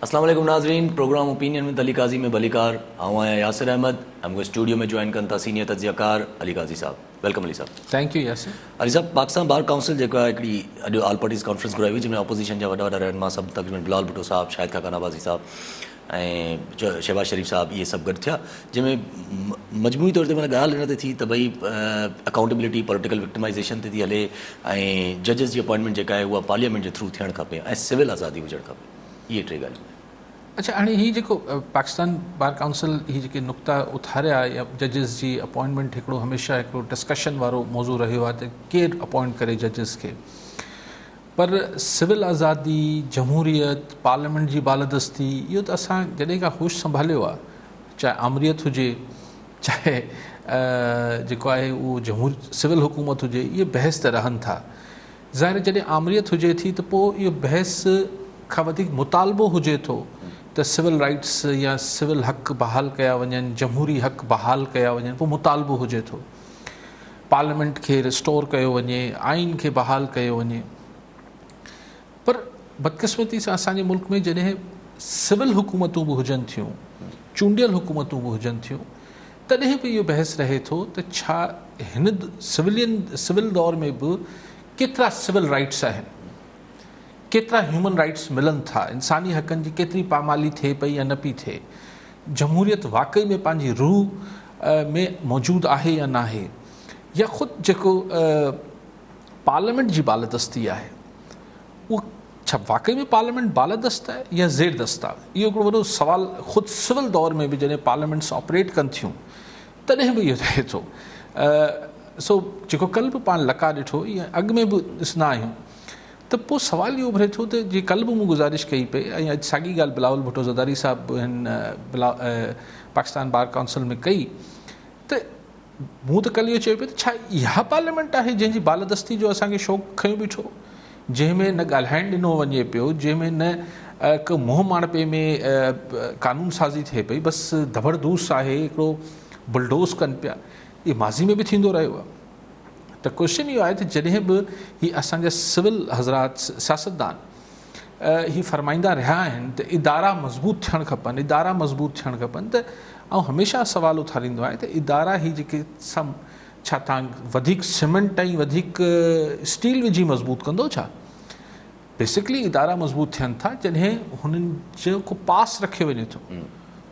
अस्सलाम वालेकुम नाज़रीन, प्रोग्राम ओपिनियन में अली काजी में बलिकार आऊँ आया यासिर अहमद। हमको स्टूडियो में ज्वाइन करता सीनियर तजियाकार अली काजी साहब। वेलकम अली साहब। Thank you Yasir. अली साहब, पाकिस्तान बार काउंसिल जेका हिकिड़ी अॼु ऑल पार्टीज़ कॉन्फ्रेंस घुराई हुई जंहिंमें अपोजिशन जा वॾा रहनुमा सभु तक़रीबन बिलावल भुट्टो साहब, शाहिद खाका नवाज़ी साहब ऐं शहबाज शरीफ साहब इहे सभु गॾु थिया, जंहिंमें मजमूई तौर ते माना ॻाल्हि हिन ते थी त भई अकाउंटेबिलिटी पॉलिटिकल विक्टिमाइज़ेशन ते थी हले ऐं जजिस जी अपॉइंटमेंट जेका आहे उहा पार्लियामेंट जे थ्रू थियणु खपे ऐं सिविल आज़ादी हुजणु खपे। इहे टे ॻाल्हियूं। अच्छा, हाणे हीअ जेको पाकिस्तान बार काउंसिल हीअ जेके नुक़्ता उथारिया या जजिस जी अपॉइंटमेंट हिकिड़ो हमेशह हिकिड़ो डिस्कशन वारो मौज़ू रहियो आहे त केरु अपॉइंट करे जजिस खे, पर सिविल आज़ादी, जमहूरियत, पार्लियामेंट जी बालदस्ती इहो त असां जॾहिं खां होश संभालियो आहे, चाहे आमरीत हुजे चाहे जेको आहे उहो सिविल हुकूमत हुजे, इहे बहस त रहनि था। ज़ाहिर जॾहिं आमरीत हुजे थी त पोइ इहो बहस खां वधीक मुतालबो हुजे थो त सिविल राइट्स या सिविल हक़ बहाल कया वञनि, जमहूरी हक़ बहाल कया वञनि, पोइ मुतालबो हुजे थो पार्लियामेंट खे रिस्टोर कयो वञे, आइन खे बहाल कयो वञे। पर बदकिस्मती सां असांजे मुल्क में जॾहिं सिविल हुकूमतूं बि हुजनि थियूं, चूंडियल हुकूमतूं बि हुजनि थियूं, तॾहिं बि इहो बहस रहे थो त छा हिन सिविल दौर में बि केतिरा सिविल राइट्स आहिनि, केतिरा ह्यूमन राइट्स मिलनि था, इंसानी हक़नि जी केतिरी पामाली थिए पई या न पई थिए, जमहूरियत वाकई में पंहिंजी रूह में मौजूदु आहे या न आहे, या ख़ुदि जेको पार्लियामेंट जी बालदस्ती आहे उहो छा वाकई में पार्लियामेंट बालदस्त आहे या ज़ेर दस्त आहे। इहो हिकिड़ो वॾो सवाल ख़ुदि सिविल दौर में बि जॾहिं पार्लियामेंट्स ऑपरेट कनि थियूं तॾहिं बि इहो रहे थो। सो जेको कल्ह बि पाण लका ॾिठो या अॻु में बि ॾिसंदा आहियूं त पोइ सवाल इहो उभिरे थो त जीअं कल्ह बि मूं गुज़ारिश कई पई ऐं अॼु साॻी ॻाल्हि बिलावल भुट्टो ज़रदारी साहिबु हिन पाकिस्तान बार काउंसिल में कई त मूं त कल्ह इहो चयो पियो त छा इहा पार्लियामेंट आहे जंहिंजी बालदस्ती जो असांखे शौक़ु खयूं बीठो, जंहिंमें न ॻाल्हाइणु ॾिनो वञे पियो, जंहिंमें न को मुंहुं माणपे में कानून साज़ी थिए पई, बसि धबड़धूस आहे, हिकिड़ो बुलडोज़ कनि पिया। इहो माज़ी में बि थींदो रहियो आहे। त क्वेश्चन इहो आहे त जॾहिं बि हीअ असांजा सिविल हज़रात सियासतदान हीअ फरमाईंदा रहिया आहिनि त इदारा मज़बूत थियणु खपनि, इदारा मज़बूत थियणु खपनि, त ऐं हमेशह सवाल उथारींदो आहे त इदारा ही जेके छा तव्हां वधीक सीमेंट ऐं वधीक स्टील विझी मज़बूत कंदो छा? बेसिकली इदारा मज़बूत थियनि था जॾहिं हुननि जो को पास रखियो वञे थो,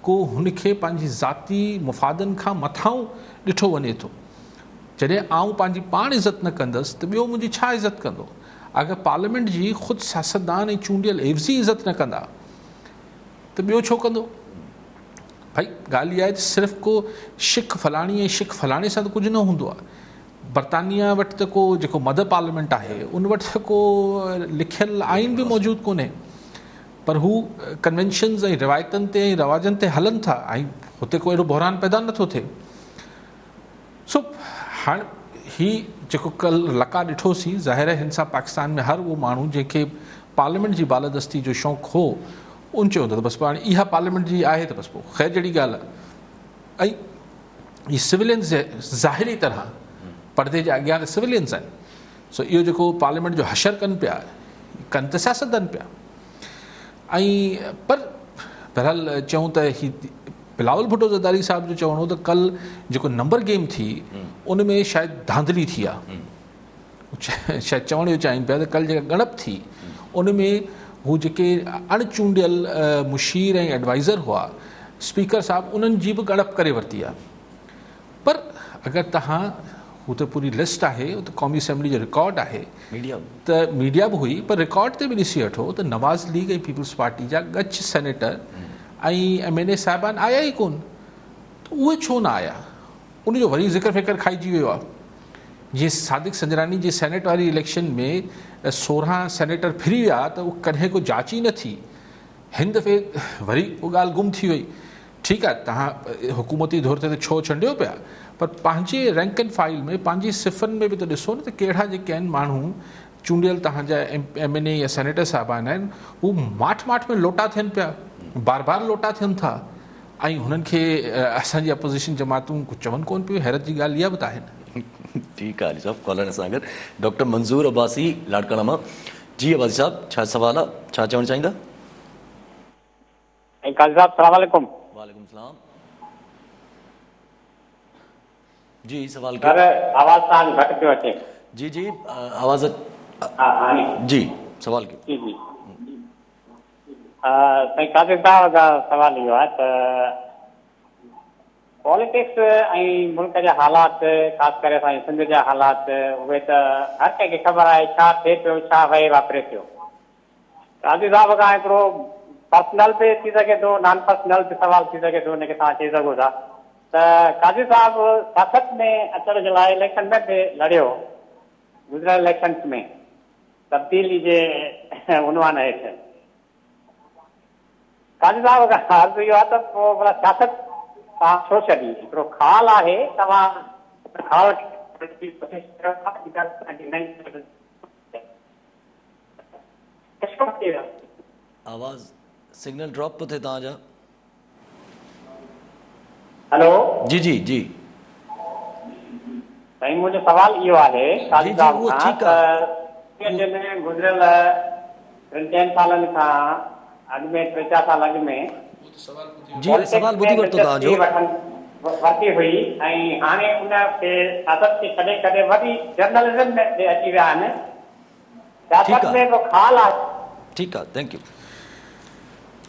को हुनखे पंहिंजी ज़ाती मुफ़ादनि खां मथां ॾिठो वञे थो। जॾहिं आउं पंहिंजी पाण इज़त न कंदसि त ॿियो मुंहिंजी छा इज़त कंदो? अगरि पार्लियामेंट जी ख़ुदि सियासतदान ऐं चूंडियल एवज़ी इज़त न कंदा त ॿियो छो कंदो? भई ॻाल्हि इहा आहे त सिर्फ़ु को शिख फलाणी ऐं शिख फलाणे सां त कुझु न हूंदो आहे। बरतानिया वटि त को जेको मदर पार्लियामेंट आहे उन वटि त को लिखियलु आइन बि मौजूदु कोन्हे, पर हू कन्वेंशन्स ऐं रिवायतनि ते ऐं रवाजनि ते हलनि था ऐं हुते को अहिड़ो बहरान पैदा नथो थिए। सो हाणे हीअ जेको कल्ह लका ॾिठोसीं, ज़ाहिर आहे हिन सां पाकिस्तान में हर उहो माण्हू जंहिंखे पार्लियामेंट जी बालदस्ती जो शौक़ु हो उन चयो त बसि पाण इहा पार्लियामेंट जी आहे त बसि पोइ ख़ैर जहिड़ी ॻाल्हि आहे। ऐं इहे सिविलियंस ज़ाहिरी तरह परदे जे अॻियां त सिविलियंस आहिनि। सो इहो जेको पार्लियामेंट जो हशर कनि पिया, कनि त सियासतदान पिया। ऐं पर बहरहाल चऊं त हीअ बिलावल भुट्टो ज़रदारी साहिब जो चवणो त कल्ह जेको नंबर गेम थी उन में शायदि धांधली थी आहे। शायदि चवण जो चाहिनि पिया त कल्ह जेका ॻणप थी उन में हू जेके अणचूंडियल मुशीर ऐं एडवाइज़र हुआ स्पीकर साहिबु, उन्हनि जी बि ॻणप करे वरिती आहे। पर अगरि तव्हां हू त पूरी लिस्ट आहे, हू त क़ौमी असेंबली जो रिकॉर्ड आहे, त मीडिया बि हुई, पर रिकॉर्ड ते बि ॾिसी वठो त नवाज़ लीग ऐं पीपल्स पार्टी जा गच सेनेटर ऐं MNA साहिबान आया ई कोन, त उहे छो न आया? उनजो वरी ज़िक्र फ़िक्र खाइजी वियो आहे। जीअं सादिक संजरानी जे सेनेट वारी इलेक्शन में 16 सेनेटर फिरी विया त उहो कॾहिं को जांच ई न थी। हिन दफ़े वरी उहा ॻाल्हि गुम थी वई। ठीकु आहे, तव्हां हुकूमती दौर ते त छो छंडियो पिया, पर पंहिंजे रैंक एंड फाइल में पंहिंजी सिफ़नि में बि त ॾिसो न त कहिड़ा जेके आहिनि माण्हू चूंडियल तव्हांजा MNA या सेनेटर साहिबान आहिनि, हू माठ में लोटा थियनि पिया, बार लोटा थियनि था ऐं हुननि खे असांजी अपोज़िशन जमातूं कुझु चवनि कोन पियूं। हैरत जी ॻाल्हि इहा बि त आहे न। ठीकु आहे साहब, कॉलर सां गॾु डॉक्टर मंज़ूर अब्बासी लाड़काना मां। जी अब्बासी साहब, छा सवाल आहे, छा चवणु चाहींदा? काजी साहब सलाम वालेकुम। वालेकुम सलाम जी, सवाल सर कयो। आवाज़ तव्हांजी घटि पियो अचे। जी जी आवाज़ हा हाणे जी, सवाल कयो। जी जी साईं काजी साहब जा सवाल इहो आहे त पॉलिटिक्स ऐं मुल्क जा हालात, ख़ासि करे असांजे सिंध जा हालात, उहे त हर कंहिंखे ख़बर आहे छा थिए पियो, छा वहे वापरे पियो। काजी साहब खां हिकिड़ो पर्सनल बि थी सघे थो, नॉन पर्सनल बि सवाल थी सघे थो, हुनखे तव्हां चई सघो था त काजी साहब सियासत में अचण जे लाइ इलेक्शन में बि लड़ियो, गुज़िरियल इलेक्शन्स में तब्दीली जे उनवान हेठि। काजी साहब खां अर्ज़ु इहो आहे त पोइ भला सियासत तव्हां छो छॾी? हिकिड़ो ख़्यालु आहे, तव्हां ख़्याल आवाज़ सिग्नल ड्रॉप तो थे तव्हांजा। हेलो जी जी जी साईं, मुंहिंजो सवाल इहो आहे काजी जी, साहब उहो खां ठीकु त आहे। में गुज़िरियल 3 सालनि खां अॻु में 3-4 साल अॻु में जी, सवाल ॿुधी वरितो तव्हांजो। वरिती हुई ऐं हाणे उनखे सियासत खे छॾे करे वरी जर्नलिज़म में अची विया आहिनि। सियासत में हिकिड़ो ख़्यालु आहे। ठीकु आहे, थैंक यू।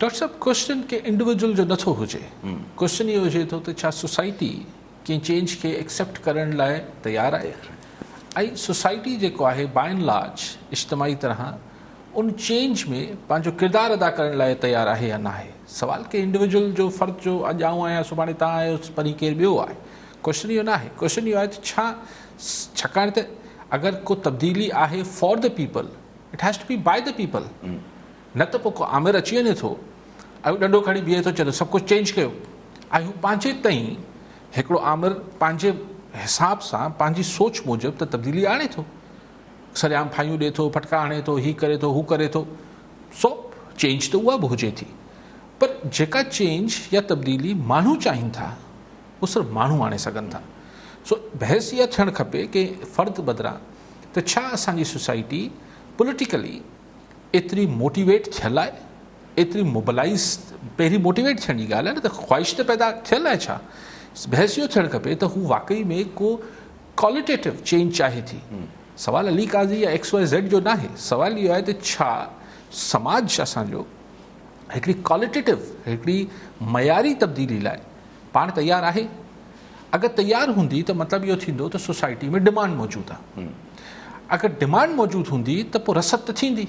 डॉक्टर साहब, क्वेश्चन के इंडिविजुअल जो नथो हुजे, क्वेश्चन इहो हुजे थो त छा सोसाइटी कंहिं चेंज खे एक्सेप्ट करण लाइ तयारु आहे, ऐं सोसाइटी जेको आहे बाय एंड लार्ज इज्तमाही तरह उन चेंज में पंहिंजो किरदारु अदा करण लाइ तयारु आहे या न आहे। सवाल के इंडिविजुअल जो फ़र्द जो अॼु आऊं आहियां, सुभाणे तव्हां आहियो, परी केरु ॿियो आहे। क्वेश्चन इहो न आहे। क्वेश्चन इहो आहे त छाकाणि त अगरि को तब्दीली आहे for the people, it has to be by the people. न त पोइ को आमिर अची वञे थो ऐं ॾंडो खणी बीहे थो चए थो सभु कुझु चेंज कयो, ऐं हू पंहिंजे ताईं हिकिड़ो आमिर पंहिंजे हिसाब सां पंहिंजी सोच मूजिबि त तब्दीली आणे थो, सरेआम फाइयूं ॾिए थो, फटका हणे थो, हीअ करे थो, हू करे थो। सो चेंज त उहा बि हुजे थी, पर जेका चेंज या तब्दीली माण्हू चाहिनि था उहो सिर्फ़ु माण्हू आणे सघनि था। सो बहस इहा थियणु खपे कि फ़र्द बदिरां त छा असांजी सोसाइटी पॉलिटिकली एतिरी मोटिवेट थियल आहे, एतिरी मोबिलाइज़, पहिरीं मोटिवेट थियण जी ॻाल्हि आहे न, त ख़्वाहिश त पैदा थियल आहे। छा बहस इहो थियणु खपे त हू वाकई में को क्वालिटेटिव चेंज चाहे थी। सवाल अली काज़ी या XYZ जो न आहे। सवाल इहो आहे त छा समाज असांजो हिकिड़ी क्वालिटेटिव, हिकिड़ी मयारी तब्दीली लाइ पाण तयारु आहे। अगरि तयारु हूंदी त मतिलबु इहो थींदो त सोसाइटी में डिमांड मौजूदु आहे। अगरि डिमांड मौजूदु हूंदी त पोइ रसद त थींदी।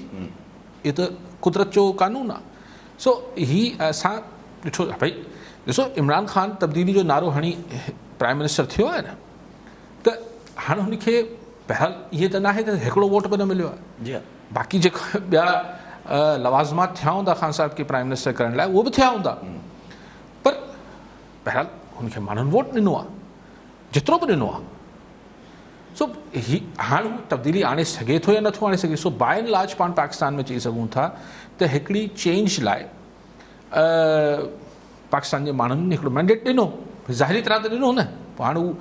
इहो त कुदरत जो कानून आहे। सो ही असां ॾिठो भई, ॾिसो इमरान ख़ान तब्दीली जो नारो हणी प्राइम मिनिस्टर थियो आहे न, त हाणे हुनखे बहरहाल इहे त न आहे त हिकिड़ो वोट बि न मिलियो आहे। जी हा, बाक़ी जेका ॿिया लवाज़मात थिया हूंदा ख़ान साहिब खे प्राइम मिनिस्टर करण लाइ, उहो बि थिया हूंदा, पर बहरहाल हुनखे माण्हुनि वोट ॾिनो आहे, जेतिरो बि ॾिनो आहे। सो ही हाणे हू तब्दीली आणे सघे थो या नथो आणे सघे। सो बाय एंड लार्ज पाण पाकिस्तान में चई सघूं था त हिकिड़ी चेंज लाइ पाकिस्तान जे माण्हुनि हिकिड़ो मैंडेट ॾिनो, ज़ाहिरी तरह त ॾिनो न। पोइ हाणे हू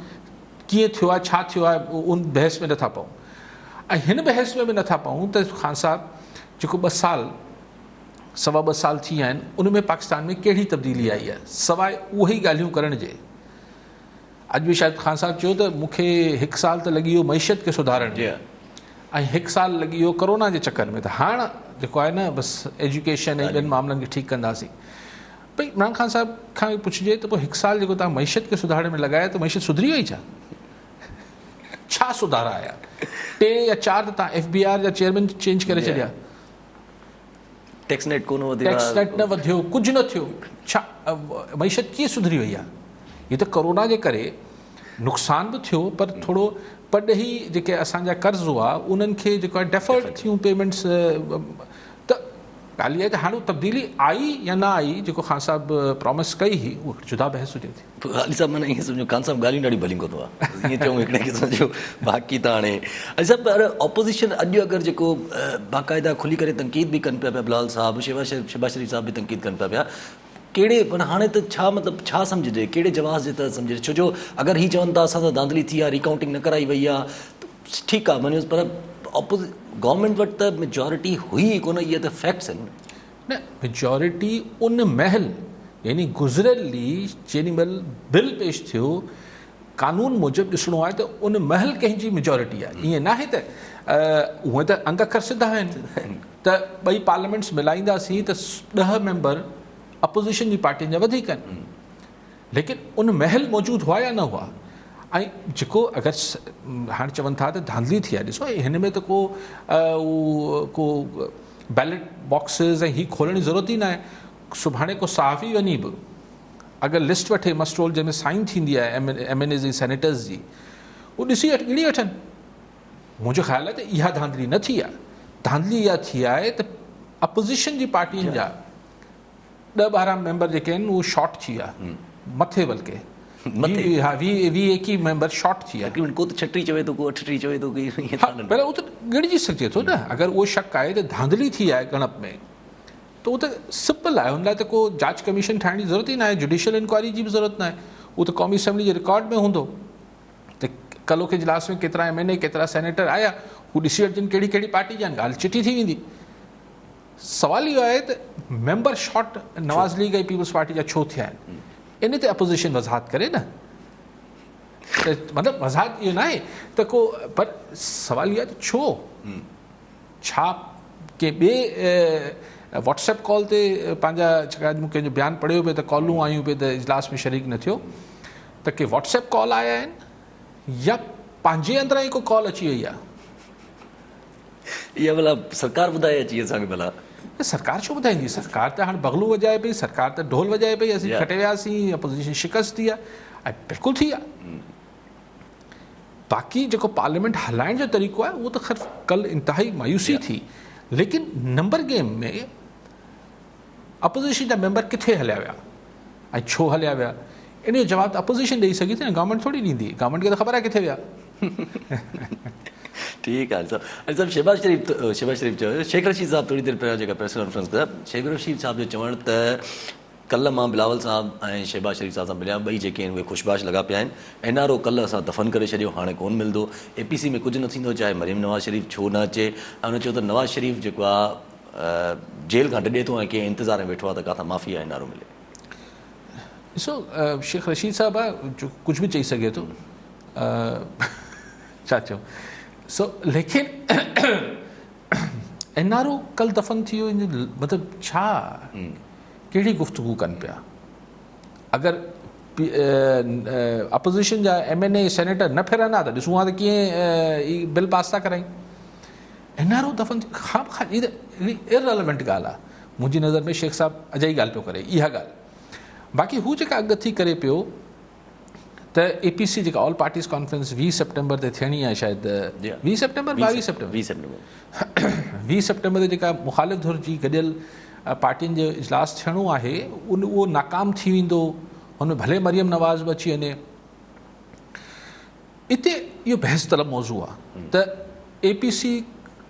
कीअं थियो आहे, छा थियो आहे, उन बहस में नथा पऊं। ऐं हिन बहस में बि नथा पऊं त ख़ान साहिब जेको 2 साल, 2.25 साल थी विया आहिनि, उन में पाकिस्तान में कहिड़ी तब्दीली आई आहे सवाइ उहे ई ॻाल्हियूं करण जे। अॼु बि शायदि ख़ान साहिब चयो त मूंखे 1 साल त लॻी वियो मईशत खे सुधारण में, ऐं 1 साल लॻी वियो कोरोना जे चक्कर में। त हाणे जेको आहे न, बसि एजुकेशन ऐं ॿियनि मामलनि खे ठीकु कंदासीं। भई इमरान ख़ान साहिब खां पुछिजे त पोइ 1 साल जेको तव्हां मईशत खे सुधारण में लॻाया, त मईशत सुधरी वई छा सुधारा आया? 3 या 4 त तव्हां FBR जा चेयरमैन चेंज करे छॾिया, टैक्स नेट कोन वधियो, टैक्स नेट न वधियो, कुझु न थियो। छा मईशत कीअं सुधरी वई आहे? हीअ त कोरोना जे करे नुक़सान बि थियो, पर थोरो परॾेही जेके असांजा कर्ज़ हुआ उन्हनि खे जेको आहे डेफर्ड थियूं पेमेंट्स। त ॻाल्हि इहा आहे त हाणे तब्दीली आई या न आई, जेको ख़ान साहिब प्रॉमिस कई हुई, उहा जुदा बहस हुजे थी। अली साहब माना ईअं सम्झो ख़ान साहिब ॻाल्हियूं ॾाढी भलियूं कंदो आहे, ईअं चऊं हिकिड़े खे सम्झो। बाक़ी त हाणे अली साहब पर ऑपोज़िशन अॼु अगरि जेको बाक़ाइदा खुली करे तनक़ीद बि कनि पिया बिलावल साहब, शहबाज शरीफ़ साहब बि तनक़ीद कनि पिया, कहिड़े पर हाणे त छा मतिलबु छा सम्झिजे, कहिड़े जवाज़ जे तहत सम्झिजे? छो जो अगरि हीअ चवनि था असां सां धांधली थी आहे, रिकाउंटिंग न कराई वई आहे, ठीकु आहे मञोसि, पर गवर्नमेंट वटि त मेजॉरिटी हुई कोन, इहे त फैक्ट्स आहिनि न। मेजॉरिटी उन महल यानी गुज़िरियल जेॾी महिल बिल पेश थियो कानून मूजिबि ॾिसणो आहे त उन महल कंहिंजी मेजॉरिटी आहे। ईअं न आहे त उहे त अंग अखर सिधा आहिनि त ॿई पार्लियामेंट्स मिलाईंदासीं त 10 मेंबर अपोज़िशन जी पार्टियुनि जा वधीक आहिनि, लेकिन उन महल मौजूदु हुआ या न हुआ। ऐं जेको अगरि हाणे चवनि था त धांधली थी आहे, ॾिसो हिन में त को बैलेट बॉक्सिस ऐं हीअ खोलण जी ज़रूरत ई न आहे। सुभाणे को सहाफ़ी वञी बि अगरि लिस्ट वठे मस्ट्रोल जंहिंमें साइन थींदी आहे MNAs जी सेनेटर्स जी, उहो ॾिसी ॻिणी वठनि। मुंहिंजो ख़्यालु आहे त इहा धांधली न थी आहे। धांधली इहा थी आहे त अपोज़िशन जी पार्टियुनि जा 10-12 मेंबर जेके आहिनि उहे शॉर्ट थी विया मथे बल्कि हा 20-21 मेंबर शॉर्ट थी विया। तकरीबन को त 36 चवे थो, को 38 चवे थो, पर उहो त ॻणिजी सघिजे थो न। अगरि उहो शक आहे त धांधली थी आहे ॻणप में त उहो त सिंपल आहे, हुन लाइ त को जांच कमीशन ठाहिण जी ज़रूरत ई न आहे, जुडिशियल इंक्वायरी जी बि ज़रूरत न आहे। उहो त क़ौमी असेंबली जे रिकॉर्ड में हूंदो त कलो के इजलास में केतिरा MNA केतिरा सेनेटर आया, हू ॾिसी वठजनि कहिड़ी कहिड़ी पार्टी जा आहिनि, ॻाल्हि चिटी थी वेंदी। सवाल इहो आहे त मेंबर शॉर्ट नवाज़ लीग ऐं पीपल्स पार्टी जा छो थिया आहिनि, इन ते अपोज़िशन वज़ाहत करे न। त मतिलबु वज़ाहत इहो न आहे त को, पर सवाल इहो आहे त छो, छा के ॿिए व्हाट्सएप कॉल ते पंहिंजा जेका मूं कंहिंजो बयानु पढ़ियो पियो त कॉलूं आयूं पियो त इजलास में शरीक न थियो, त के व्हाट्सएप कॉल आया आहिनि या पंहिंजे अंदरां ई को कॉल अची वई आहे। इहा भला सरकार ॿुधाए अची असांखे भला? सरकार छो ॿुधाईंदी? सरकार त हाणे बगलू वॼाए पई, सरकार त ढोल वॼाए पई, असीं खटे वियासीं, अपोज़िशन शिकस्त थी आहे, ऐं बिल्कुलु थी आहे। बाक़ी जेको पार्लियामेंट हलाइण जो तरीक़ो आहे उहो त ख़ैर कल्ह इंतिहाई मायूसी थी, लेकिन नंबर गेम में अपोज़िशन जा मेंबर किथे हलिया विया ऐं छो हलिया विया, इन जो जवाबु त अपोज़िशन ॾेई सघे थी न, गवर्नमेंट थोरी ॾींदी। गवर्नमेंट खे त ख़बर आहे किथे विया। ठीकु आहे सभु। शहबाज़ शरीफ़ चयो, शेख रशीद साहब थोरी देरि पहिरियों जेका प्रेस कॉन्फ्रेंस कया, शेख रशीद साहब जो चवणु त कल्ह मां बिलावल साहब ऐं शहबाज़ शरीफ़ साहब सां मिलिया, ॿई जेके आहिनि उहे ख़ुशबाश लॻा पिया आहिनि। NRO कल्ह असां दफ़न करे छॾियो, हाणे कोन मिलंदो। APC में कुझु न थींदो, चाहे मरियम नवाज़ शरीफ़ छो न अचे। ऐं हुन चयो त नवाज़ शरीफ़ जेको आहे जेल खां डॾे थो ऐं कंहिं इंतज़ार में वेठो आहे त किथां माफ़ी आहे NRO मिले। ॾिसो शेख रशीद साहब आहे जो कुझु बि चई सघे थो, छा चऊं लेकिन NRO कल्ह दफ़न थी वियो, मतिलबु छा, कहिड़ी गुफ़्तगू कनि पिया? अगरि अपोज़िशन जा MNA सेनेटर न फिरंदा त ॾिसूं था त कीअं बिल पास था करायूं। NRO दफ़न थी, इहा त इररेलेवेंट ॻाल्हि आहे मुंहिंजी नज़र में। शेख साहब अजाई ॻाल्हि पियो करे इहा ॻाल्हि। बाक़ी हू जेका अॻु थी करे पियो त APC जेका ऑल पार्टीज़ कॉन्फ्रेंस 20 सितंबर ते थियणी आहे, शायदि 20 सितंबर 22 सितंबर 20 सितंबर ते जेका मुख़ालिफ़ धुर जी गॾियल पार्टियुनि जो इजलास थियणो आहे, उहो नाकाम थी वेंदो, हुनमें भले मरियम नवाज़ बि अची वञे। इते इहो बहस तलब मौज़ू आहे त APC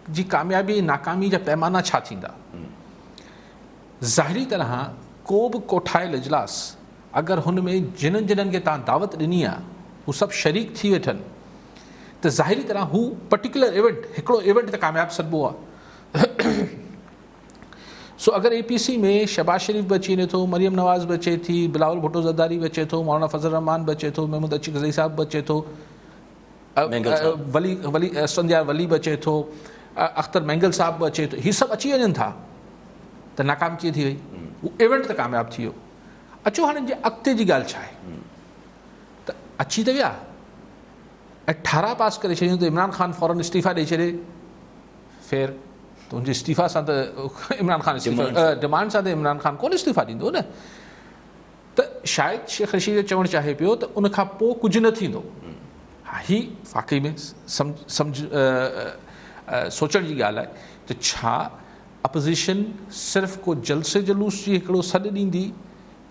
जी कामयाबी नाकामी जा पैमाना छा थींदा। ज़ाहिरी तरह को बि कोठायल इजलास अगरि हुन में जिन्हनि जिन्हनि खे तव्हां दावत ॾिनी आहे हू सभु शरीक थी वेठनि त ज़ाहिरी तरह हू पर्टिकुलर इवेंट, हिकिड़ो इवेंट त कामयाबु सॾिबो आहे। सो अगरि APC में शहबाज़ शरीफ़ बि अची वञे थो, मरियम नवाज़ बि अचे थी, बिलावल भुट्टो ज़रदारी बि अचे थो, मौलाना फज़ल रहमान बि अचे थो, महमूद अची गज़ई साहब बि अचे थो, संध्या वली बि अचे थो, अख्तर मैंगल साहब बि अचे थो, हीअ सभु अची वञनि था त नाकाम कीअं थी वई? उहो इवेंट त कामयाबु थी वियो। अचो हाणे जे अॻिते जी ॻाल्हि छा आहे त अची त विया ऐं 18 पास करे छॾियूं त इमरान ख़ान फ़ौरन इस्तीफ़ा ॾेई छॾे। फ़ेर त हुनजे इस्तीफ़ा सां त इमरान ख़ान डिमांड सां त इमरान ख़ान कोन इस्तीफ़ा ॾींदो न। त शायदि शेख रशीद चवणु चाहे पियो त उन खां पोइ कुझु न थींदो। हा, ही वाक़ई में सोचण जी ॻाल्हि आहे त छा अपोज़िशन सिर्फ़ु को जलसे जलूस जी हिकिड़ो सॾु ॾींदी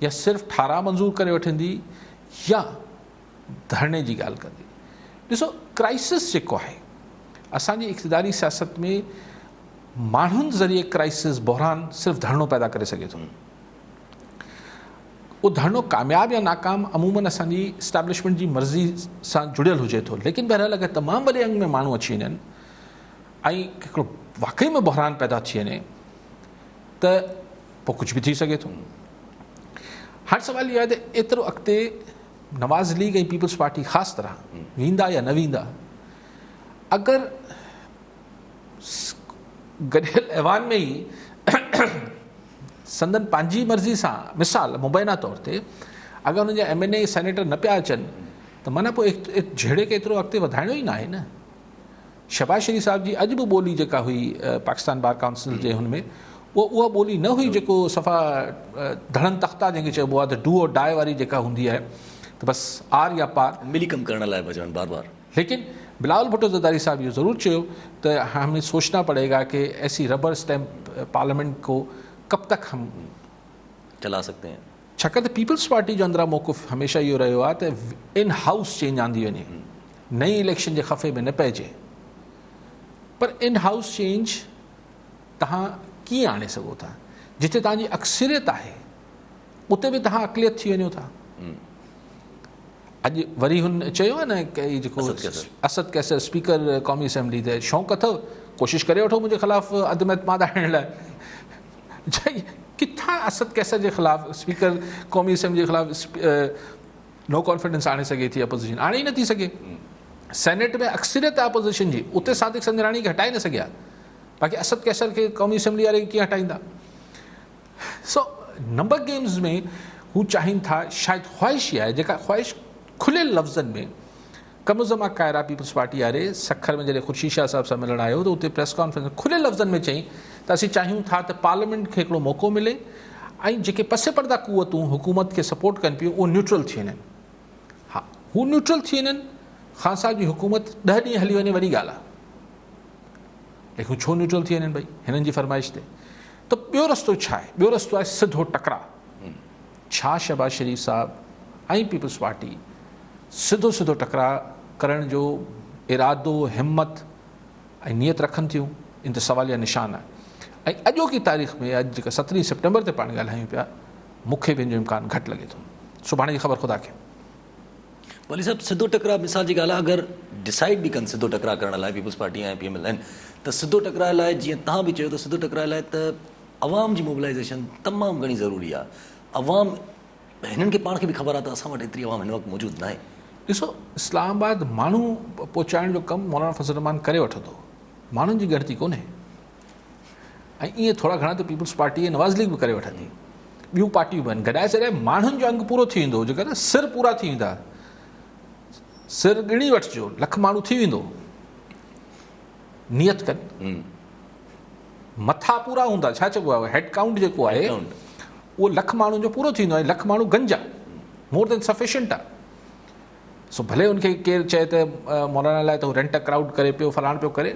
या सिर्फ़ु 18 मंज़ूर करे वठंदी या धरणे जी ॻाल्हि कंदी। ॾिसो क्राइसिस जेको आहे असांजी इक़्तिदारी सियासत में माण्हुनि ज़रिए क्राइसिस बहरान सिर्फ़ु धरणो पैदा करे सघे थो। उहो धरणो कामयाबु या नाकाम अमूमन असांजी इस्टेब्लिशमेंट जी मर्ज़ी सां जुड़ियल हुजे थो, लेकिन बहरहाल अगरि तमामु वॾे अंग में माण्हू अची वञनि ऐं हिकिड़ो वाक़ई में बहरान पैदा थी वञे त पोइ कुझु बि थी सघे थो। हाणे सुवाल इहो आहे त एतिरो अॻिते नवाज़ लीग ऐं पीपल्स पार्टी ख़ासि तरह वेंदा या न वेंदा, अगरि गॾियल ऐवान में ई संदन पंहिंजी मर्ज़ी सां, मिसाल मुबैना तौर ते अगरि हुननि जा MNA सेनेटर न पिया अचनि त माना पोइ जहिड़े खे एतिरो अॻिते वधाइणो ई न आहे न। शहबाज शरीफ़ साहिब जी अॼु बि ॿोली जेका हुई पाकिस्तान बार काउंसिल जे हुन में, उहा ॿोली न हुई जेको सफ़ा धड़नि तख़्ता जंहिंखे चइबो आहे त डू और डाई वारी जेका हूंदी आहे त बसि आर या पार मिली कमु करण लाइ बचनि बार बार। लेकिन बिलावल भुट्टो ज़रदारी साहब ये ज़रूर चयो तो हमें सोचना पड़ेगा कि ऐसी रबर स्टैम्प पार्लियामेंट को कब तक हम चला सकते हैं। छाकाणि त पीपल्स पार्टी जो अंदरां मौक़िफ़ हमेशह इहो रहियो आहे त इन हाउस चेंज आंदी वञे, नई इलेक्शन जे ख़फ़े में न पइजे। पर इन हाउस चेंज तव्हां कीअं आणे सघो था? जिते तव्हांजी अक्सरियत आहे उते बि तव्हां अक़लियत थी वञो था। अॼु वरी हुन चयो आहे न कि जेको असद कैसर स्पीकर क़ौमी असेंबली ते शौक़ु अथव, कोशिशि करे वठो मुंहिंजे ख़िलाफ़ु अदम एतमाद आणण लाइ। किथां असद कैसर जे ख़िलाफ़ु स्पीकर क़ौमी असेंबली जे ख़िलाफ़ु नो कॉन्फिडेंस आणे सघे थी अपोज़िशन? आणे ई नथी सघे। सेनेट में अक्सरियत आहे अपोज़िशन जी, उते सादिक संजराणी खे हटाए न सघिया, बाक़ी असद कैसर खे क़ौमी असेंबली वारे खे कीअं हटाईंदा? सो नंबर गेम्स में हू चाहिनि था, शायदि ख़्वाहिश ई आहे, जेका ख़्वाहिश खुलियल लफ़्ज़नि में कमज़मा कायरा पीपल्स पार्टी वारे सखर में जॾहिं ख़ुर्शीद शाह साहब सां मिलण आयो त उते प्रेस कॉन्फ्रेंस में खुलियल लफ़्ज़नि में चई त असीं चाहियूं था त पार्लियामेंट खे हिकिड़ो मौक़ो मिले ऐं जेके पसे पर्दा क़ुवतूं हुकूमत खे सपोर्ट कनि पियूं उहे न्यूट्रल थी वञनि। हा, हू न्यूट्रल थी वञनि। ख़ान साहब जी हुकूमत 10 ॾींहं हली वञे वॾी ॻाल्हि आहे, लेकिन छो न्यूट्रल थी वञनि भई हिननि जी फरमाइश ते? त ॿियो रस्तो छा आहे? ॿियो रस्तो आहे सिधो टकराउ। छा शहबाज शरीफ़ साहब ऐं पीपल्स पार्टी सिधो सिधो टकराउ करण जो इरादो, हिम्मत ऐं नियत रखनि थियूं? इन ते सवालिया निशान आहे। ऐं अॼोकी तारीख़ में अॼु जेका 17 सितंबर ते पाण ॻाल्हायूं पिया, मूंखे पंहिंजो इम्कानु घटि लॻे थो। सुभाणे जी ख़बर ख़ुदा खे। वली साहब, सिधो टकराउ मिसाल जी ॻाल्हि आहे, अगरि डिसाइड बि कनि सिधो टकराउ करण लाइ पीपल्स पार्टी ऐं PML आहिनि, त सिधो टकराउ लाइ जीअं तव्हां बि चयो त सिधो टकराउ लाइ त अवाम जी मोबिलाइज़ेशन तमामु घणी ज़रूरी आहे। अवाम हिननि खे पाण खे बि ख़बर आहे त असां वटि एतिरी अवाम हिन वक़्तु मौजूदु न आहे। ॾिसो, इस्लामाबाद माण्हू पहुचाइण जो कमु मौलाना फज़ल रहमान करे वठंदो, माण्हुनि जी गिणती कोन्हे। ऐं ईअं थोरा घणा त पीपल्स पार्टी ऐं नवाज़ लीग बि करे वठंदी, ॿियूं पार्टियूं बि आहिनि। गॾाए छॾे माण्हुनि जो अंग पूरो थी वेंदो, जेकर सिर पूरा थी वेंदा, सिर ॻिणी वठिजो, लख माण्हू थी वेंदो। नियत कनि, मथा पूरा हूंदा, छा चइबो आहे हेड काउंट जेको आहे उहो लख माण्हुनि जो पूरो थींदो आहे। लख माण्हू गंज आहे, मोर देन सफिशिएंट आहे। सो भले हुनखे केरु चए त मौलाना लाइ त हू रेंट क्राउड करे पियो, फलाण पियो करे,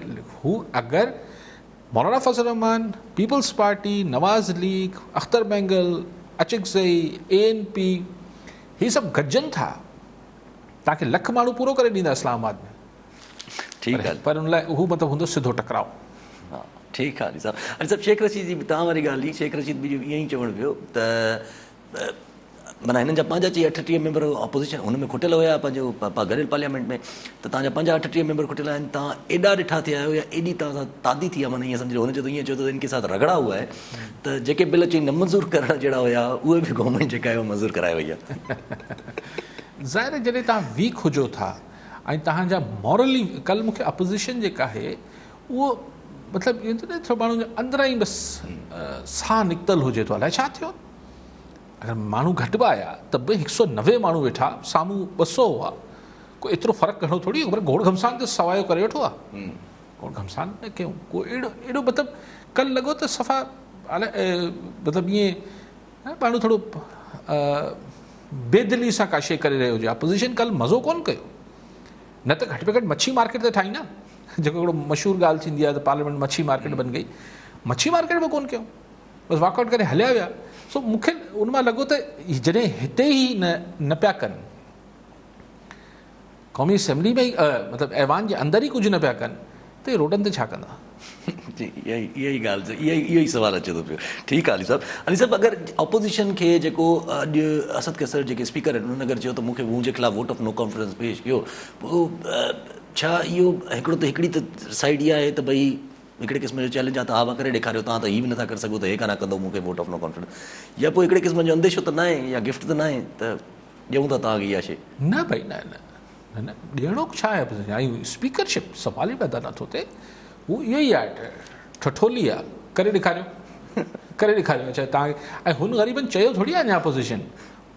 हू अगरि मौलाना फज़ल रहमान, पीपल्स पार्टी, नवाज़ लीग, अख्तर बेंगल, अचिकज़ई, ANP, ही सभु गॾजनि था, तव्हांखे लख माण्हू पूरो करे ॾींदा इस्लामाबाद में। ठीकु आहे, पर हुन लाइ उहो मतिलबु हूंदो सिधो टकराउ। हा, ठीकु आहे। अली साहब, शेख रशीद जी तव्हां वारी ॻाल्हि, शेख रशीद बि ईअं ई चवणु पियो त माना हिननि जा 35-38 मेंबर अपोज़िशन हुन में खुटियल हुया पंहिंजो गॾियल पार्लियामेंट में, त तव्हांजा 35-38 मेंबर खुटियल आहिनि, तव्हां एॾा ॾिठा थिया आहियो या एॾी तव्हां सां तादी थी आहे, माना ईअं सम्झो। हुन चयो त ईअं चयो त इनके साथ रगड़ा हुआ आहे त जेके बिल चई न मंज़ूर करण जहिड़ा हुया उहे बि गवर्नमेंट जेका आहे मंज़ूर कराए वई आहे। ज़ाहिर आहे, जॾहिं तव्हां वीक हुजो था ऐं तव्हांजा मॉरली, कल्ह मूंखे अपोज़िशन जेका आहे उहो मतिलबु इहो त थोरो माण्हुनि जे अंदरां ई बसि साह निकितल हुजे थो, अलाए छा थियो। अगरि माण्हू घटि बि आया त बि 190 माण्हू वेठा, साम्हूं 200 हुआ, कोई एतिरो फ़र्क़ु घणो थोरी, पर घोड़ घमसान त सवायो करे वेठो आहे। घोड़ घमसान न कयूं, को एॾो मतिलबु कल्ह लॻो त सफ़ा अलाए मतिलबु ईअं माण्हू थोरो बेदिली सां का शइ करे रहियो हुजे। अपोज़िशन कल्ह मज़ो कोन कयो, न त घटि में घटि मच्छी मार्केट त ठाही न, जेको हिकिड़ो मशहूरु ॻाल्हि थींदी आहे त पार्लियामेंट मच्छी मार्केट बन गई, मच्छी मार्केट बि कोन कयूं, बसि वॉकआउट करे हलिया विया। सो मूंखे उन मां लॻो त जॾहिं हिते ई न पिया कनि, क़ौमी असेंबली में ई मतिलबु ऐवान जे अंदरि ई कुझु न पिया कनि, त रोडनि ते छा कंदा? जी, इहा ई ॻाल्हि, इहो ई सुवालु अचे थो पियो। ठीकु आहे अली साहब, अगरि अपोज़िशन खे जेको अॼु असद कैसर जेके स्पीकर आहिनि उन्हनि अगरि चयो त मूंखे मुंहिंजे ख़िलाफ़ु वोट ऑफ नो कॉन्फिडेंस पेश कयो, पोइ छा इहो हिकिड़ी त साइड इहा आहे त भई हिकिड़े क़िस्म जो चैलेंज आहे त हा मां करे ॾेखारियो, तव्हां त हीअ बि नथा करे सघो त हे कान कंदो मूंखे वोट ऑफ नो कॉन्फिडेंस, या पोइ हिकिड़े क़िस्म जो अंदेशो त न आहे या गिफ्ट त न आहे त ॾियूं था तव्हांखे इहा शइ? न भाई न न न ॾियणो छा आहे, ऐं स्पीकरशिप सुवाल ई पैदा नथो थिए, उहो इहो ई आहे, ठठोली आहे, करे ॾेखारियो करे ॾेखारियो। अच्छा तव्हांखे, ऐं हुन ग़रीबनि चयो थोरी आहे अञा अपोज़िशन,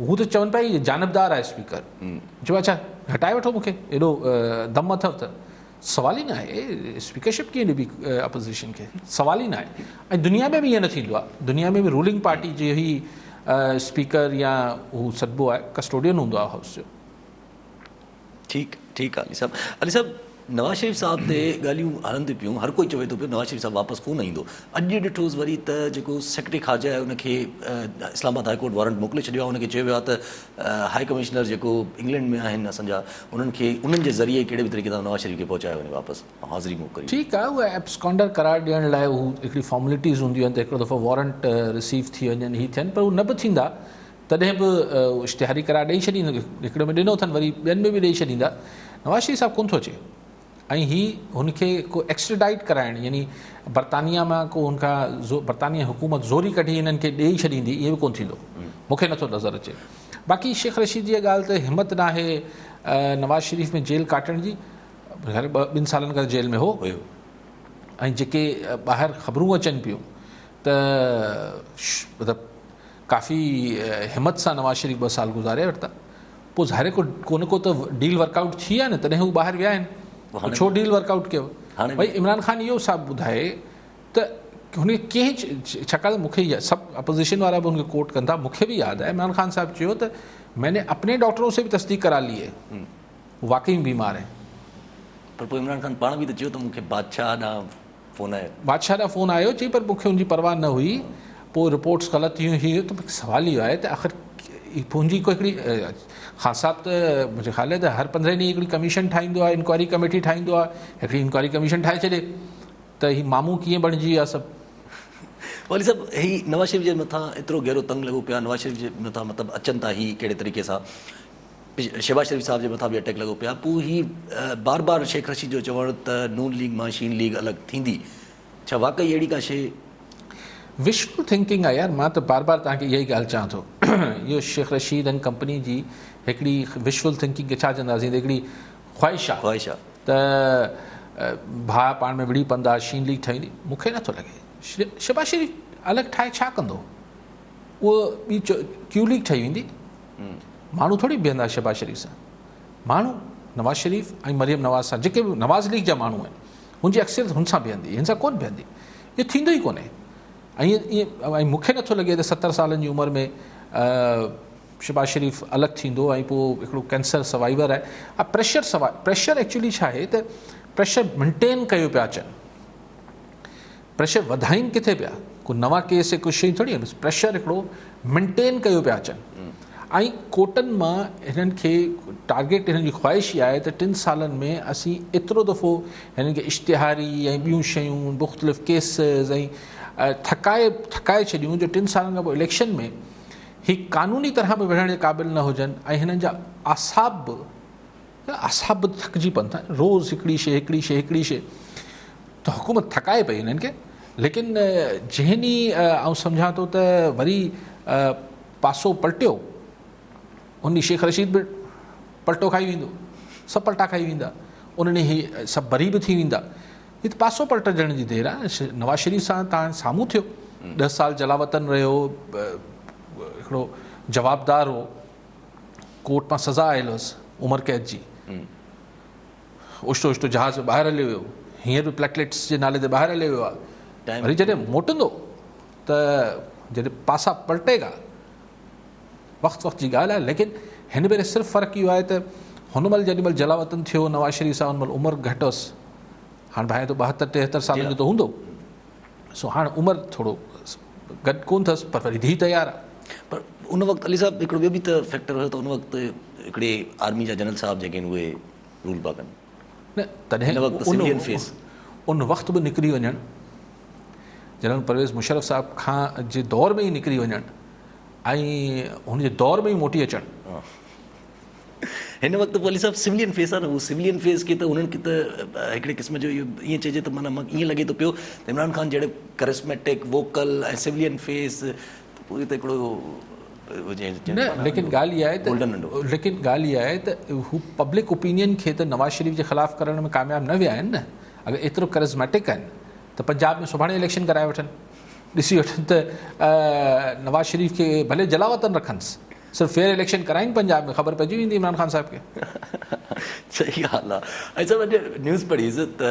हू त चवनि पिया जानबदार आहे स्पीकर, चयो अच्छा हटाए वठो मूंखे, एॾो दम अथव त, सवाल ई न आहे स्पीकरशिप कीअं ॾिबी अपोज़िशन खे, सवाल ई न आहे। ऐं दुनिया में बि ईअं न थींदो आहे, दुनिया में बि रूलिंग पार्टी जो ई स्पीकर या हू सॾिबो आहे, कस्टोडियन हूंदो आहे हाउस जो। ठीकु आहे अली साहब नवाज़ शरीफ़ साहब ते ॻाल्हियूं हलनि थियूं पियूं, हर कोई चवे थो पियो नवाज़ शरीफ़ साहब वापसि कोन ईंदो। अॼु ॾिठोसि वरी त जेको सेक्रेटरी ख़ारजा आहे उनखे इस्लामाबाद हाई कोर्ट वारंट मोकिले छॾियो आहे, उनखे चयो वियो आहे त हाई कमिश्नर जेको इंग्लैंड में आहिनि असांजा, उन्हनि जे ज़रिए कहिड़े बि तरीक़े सां नवाज़ शरीफ़ खे पहुचायो वञे वापसि, हाज़िरी मोकिली। ठीकु आहे, उहा एब्सकॉन्डर करार ॾियण लाइ हू हिकिड़ी फॉर्मेलिटीज़ हूंदियूं आहिनि त हिकिड़ो दफ़ो वारंट रिसीव थी वञनि, हीअ थियनि, पर उहे न बि थींदा तॾहिं बि इश्तिहारी करार ॾेई छॾींदा, हिकिड़े में ॾिनो अथनि वरी ॿियनि में बि ॾेई छॾींदा। नवाज़ शरीफ़ साहब कोन थो अचे, ऐं हीअ हुनखे को एक्स्ट्राडाइट कराइण, यानी बरतानिया मां को हुनखां बरतानिया हुकूमत ज़ोरी कढी हिननि खे ॾेई छॾींदी, इहो बि कोन थींदो, मूंखे नथो नज़र अचे। बाक़ी शेख रशीद जी ॻाल्हि त हिमत न आहे नवाज़ शरीफ़ में जेल काटण जी, ख़ैर 2 सालनि खां जेल में हो, ऐं जेके ॿाहिरि ख़बरूं अचनि पियूं त मतिलबु काफ़ी हिमत सां नवाज़ शरीफ़ 2 साल गुज़ारे वरिता, पोइ ज़ाहिर को न को त डील वर्कआउट थी आहे न, तॾहिं हू ॿाहिरि विया आहिनि, छो डील वर्कआउट कयो। भई इमरान ख़ान इहो साफ़ ॿुधाए त हुनखे कंहिं, छाकाणि मूंखे सभु अपोज़िशन वारा बि हुनखे कोट कनि था, मूंखे बि यादि आहे इमरान ख़ान साहिबु चयो त मैंने अपने डॉक्टरों से भी तस्दीक करा ली है, वाकई में बीमार है। पर पोइ इमरान ख़ान पाण बि त चयो त मूंखे बादशाह ॾांहुं फ़ोन आयो, बादशाह ॾांहुं फ़ोन आयो, चई पर मूंखे हुनजी परवाह न हुई, पोइ रिपोर्ट्स ग़लति हुयूं, त सवाल इहो आहे त आख़िर मुंहिंजी को हिकिड़ी ख़ान साहब त मुंहिंजे ख़्याल त हर 15 ॾींहं हिकिड़ी कमीशन ठाहींदो आहे, इंक्वायरी कमेटी ठाहींदो आहे, हिकिड़ी इंक्वायरी कमीशन ठाहे छॾे त हीअ मामूं कीअं बणिजी विया सभु। वली साहब ही नवाज़ शरीफ़ जे मथां एतिरो गहरो तंग लॻो पिया, नवाज़ शरीफ़ जे मथां मतिलबु अचनि था ही कहिड़े तरीक़े सां, शहबाज शरीफ़ साहब जे मथां बि अटैक लॻो पिया, पोइ ही बार बार शेख रशीद जो चवणु त नून लीग मां शीन लीग अलॻि थींदी, छा वाक़ई अहिड़ी का शइ? विशुअल थिंकिंग आहे यार, मां त बार बार तव्हांखे इहा ई ॻाल्हि चवां थो, इहो शेख रशीद एंड कंपनी जी हिकिड़ी विशुअल थिंकिंग खे छा चवंदासीं, हिकिड़ी ख़्वाहिश आहे त भाउ पाण में विड़ी पंदा, शीन लीग ठहींदी, मूंखे नथो लॻे। शहबाज शरीफ़ अलॻि ठाहे छा कंदो, उहो ॿी क्यू लीग ठही वेंदी, माण्हू थोरी बीहंदा शहबाज शरीफ़ सां, माण्हू नवाज़ शरीफ़ ऐं मरियम नवाज़ सां, जेके बि नवाज़ लीग जा माण्हू आहिनि, हुनजी अक्सरियत हुन सां बीहंदी, हिन सां कोन बीहंदी, इहो थींदो ई कोन्हे। ऐं ऐं मूंखे नथो लॻे त 70 सालनि जी उमिरि में शहबाज शरीफ़ अलॻि थींदो, ऐं पोइ हिकिड़ो कैंसर सर्वाइवर आहे। प्रेशर एक्चुअली छा आहे त प्रेशर मेंटेन कयो पिया अचनि, प्रेशर वधाइनि किथे पिया, को नवां केस कुझु शयूं थोरी आहिनि, प्रेशर हिकिड़ो मेंटेन कयो पिया अचनि, ऐं कोर्टनि मां हिननि खे टारगेट, हिननि जी ख़्वाहिश इहा आहे त 3 सालनि में असीं एतिरो दफ़ो हिननि खे इश्तिहारी ऐं ॿियूं शयूं मुख़्तलिफ़ केसिस ऐं थकाए छॾियूं जो 3 सालनि खां पोइ इलेक्शन में ही कानूनी तरह बि विढ़ण जे क़ाबिल न हुजनि, ऐं हिननि जा आसाब बि थकिजी पवनि था, रोज़ हिकिड़ी शइ त हुकूमत थकाए पई हिननि खे। लेकिन जंहिं ॾींहुं आउं सम्झां थो त वरी पासो पलटियो, उन ॾींहुं शेख रशीद बि पलटो खाई वेंदो, सभु पलटा खाई वेंदा, उन ॾींहुं सभु बरी बि थी वेंदा। हीअ त पासो पलटजण जी देरि आहे। नवाज़ शरीफ़ सां तव्हां साम्हूं थियो, 10 साल जलावतन रहियो, हिकिड़ो जवाबदार हो, कोर्ट मां सज़ा आयल हुअसि उमिरि क़ैद जी, उछतो जहाज़ ॿाहिरि हलियो वियो, हींअर बि प्लेटलेट्स जे नाले ते ॿाहिरि हलियो वियो आहे। वरी जॾहिं मोटंदो त जॾहिं पासा पलटेगा, वक़्तु जी ॻाल्हि आहे। लेकिन हिन भेरे सिर्फ़ु फ़र्क़ु इहो आहे त हुन महिल जेॾी महिल जलावतन थियो नवाज़ शरीफ़ सां, हुन महिल उमिरि घटि हुअसि, हाणे भाई तो 72-73 सालनि जो त हूंदो, सो हाणे उमिरि थोरो गॾु कोन अथसि, पर वरी धीउ तयारु आहे। पर उन वक़्तु अली साहब हिकिड़ो ॿियो बि त फैक्टर हुयो त उन वक़्तु हिकिड़े आर्मी जा जनरल साहब जेके आहिनि उहे रूल पिया कनि, न तॾहिं उन वक़्तु बि निकिरी वञणु, जनरल परवेज़ मुशर्रफ साहब खां जे दौर में ई निकिरी वञणु ऐं हुनजे दौर में ई मोटी अचणु, हिन वक़्तु वली साहब सिविलियन फेस आहे न, उहो सिविलियन फेस खे त उन्हनि खे त हिकिड़े क़िस्म जो इहो ईअं चइजे त माना ईअं लॻे थो पियो त इमरान ख़ान जहिड़े करिस्मेटिक वोकल ऐं सिविलियन फेस त पोइ त हिकिड़ो न, लेकिन ॻाल्हि इहा आहे त हू पब्लिक ओपिनियन खे त नवाज़ शरीफ़ जे ख़िलाफ़ु करण में कामयाबु न विया आहिनि न। अगरि एतिरो करिस्मेटिक आहिनि त पंजाब में सुभाणे इलेक्शन कराए वठनि, ॾिसी वठनि त नवाज़ शरीफ़ खे भले जलावतन रखनिसि, सिर्फ़ु फेयर इलेक्शन कराइनि पंजाब में, ख़बर पइजी वेंदी इमरान ख़ान साहिब खे। सही ॻाल्हि आहे। ऐं सभु अॼु न्यूज़ पढ़ीसि त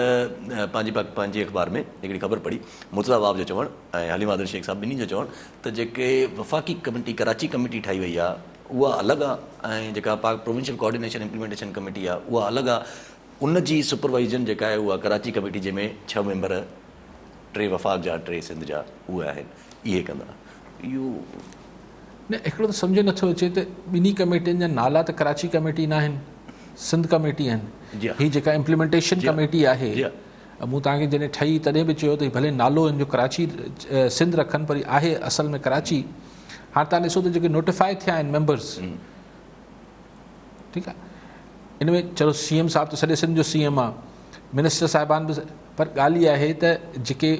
पंहिंजी अख़बार में हिकिड़ी ख़बर पढ़ी, मुर्तज़ा वाब जो चवणु ऐं हलीम आदिल शेख साहिब ॿिन्ही जो चवणु त जेके वफ़ाक़ी कमेटी कराची कमेटी ठाही वई आहे उहा अलॻि आहे ऐं जेका पाक प्रोविंशियल कोऑर्डिनेशन इम्प्लीमेंटेशन कमेटी आहे उहा अलॻि आहे। उन जी सुपरवाइजन जेका आहे उहा कराची कमेटी जंहिंमें 6 मेंबर, 3 वफ़ाक़ जा 3 सिंध जा उहे आहिनि, इहे कंदा। इहो न, हिकिड़ो त सम्झ नथो अचे त ॿिन्ही कमेटियुनि जा नाला त कराची कमेटी न आहिनि, सिंध कमेटी आहिनि। हीअ जेका इम्प्लीमेंटेशन कमेटी आहे, मूं तव्हांखे जॾहिं ठही तॾहिं बि चयो त भले नालो हिन जो कराची सिंध रखनि, पर आहे असल में कराची। हाणे तव्हां ॾिसो त जेके नोटिफाई थिया आहिनि मेंबर्स, ठीकु आहे, इन में चलो CM साहिब त सॼे सिंध जो CM आहे, मिनिस्टर साहिबान बि, पर ॻाल्हि इहा आहे त जेके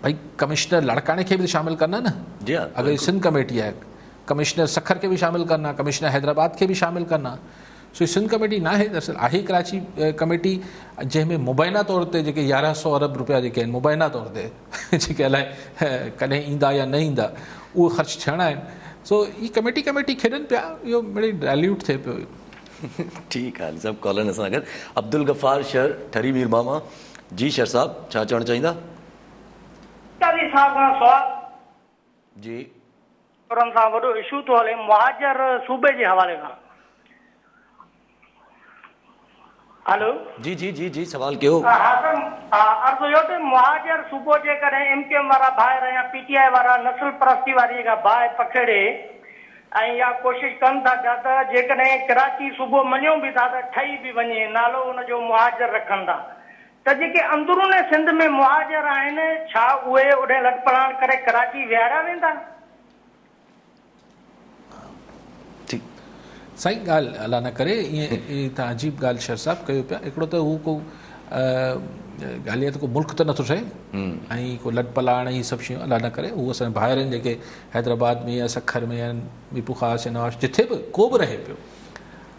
भाई कमिश्नर लाड़काणे खे बि शामिल करना न। अगर सिंध कमेटी है, कमिश्नर सखर के भी शामिल करना, कमिश्नर हैदराबाद के भी शामिल करना। सो सिंध कमेटी ना है, दरअसल आहे कराची कमेटी जंहिंमें मुबैना तौर ते जेके 1100 अरब रुपया जेके आहिनि मुबैना तौर ते जेके अलाए कॾहिं ईंदा या न ईंदा उहो ख़र्च थियणा आहिनि। सो ही कमेटी खेॾनि पिया, इहो मिड़ई डाइल्यूट थिए पियो। ठीकु आहे सभु कॉलर सां गॾु। अब्दुल गफ़ार शहर ठरी मीर मामा जी, शहर साहब छा चवणु चाहींदा? जी सां वॾो इशू थो हले मुहाजिर सूबे जे हवाले खां। हेलो जी जी जी जी सवाल कयो। अर्ज़ हुयो त मुहाजिर सूबो जे कॾहिं MKM वारा ॿाहिरि या PTI वारा नस्ल परस्ती वारी जेका बाहि पकड़े ऐं या कोशिशि कनि था पिया त जेकॾहिं कराची सूबो मञियो बि था त ठही बि वञे, नालो हुनजो मुहाजिर रखनि था, त जेके अंदरून सिंध में मुहाजिर आहिनि छा उहे उॾे लटपड़ाण करे कराची विहारिया वेंदा? सही ॻाल्हि अला न करे, ईअं तव्हां अजीब ॻाल्हि शहर साहिबु कयो पिया। हिकिड़ो त हू को ॻाल्हि आहे त को मुल्क त नथो ठहे ऐं को लटपलाण ई सभु शयूं अला न करे। उहे असांजा ॿाहिरि आहिनि जेके हैदराबाद में या सखर में या मीपू ख़ास या नवाज़ जिथे बि को बि रहे पियो,